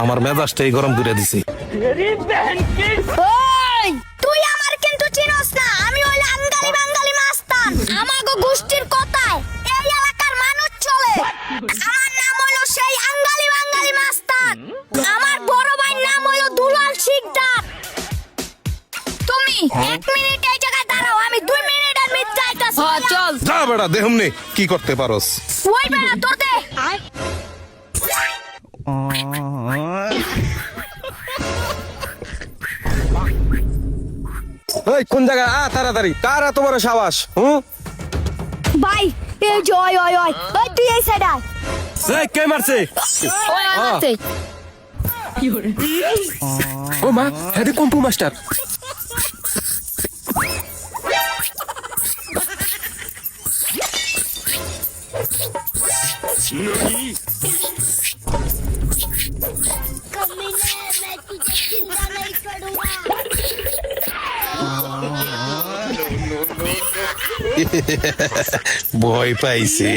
আমার মেজাজটাই গরম করে দিছে। ওই তুই আমার কিন্তু চিনস না, আমি হইল আঙ্গালি বাঙ্গালি মাস্তান। আমাগো গোষ্ঠীর কথায় এই এলাকার মানুষ চলে। আমার নাম হইল সেই আঙ্গালি বাঙ্গালি মাস্তান। আমার বড় ভাইয়ের নাম হইল দুলাল শিকদার। তুমি 1 মিনিট এই জায়গায় দাঁড়াও, আমি 2 মিনিটের মধ্যে যাইতাছি। হ্যাঁ চল। যা বেটা দেহমনে কি করতে পারোস। ওই বেড়া তোর দে। ওই কোন জায়গায় তাড়াতাড়ি, কার এত বড় সাবাস? ভাই এই যে ওই ওই ওই ওই তুই এই সাইড আয়। এই কে মারছে? ওই আমাতে। ও মা, হ্যাঁ কম্পু মাস্টার। ভয় পাইছে।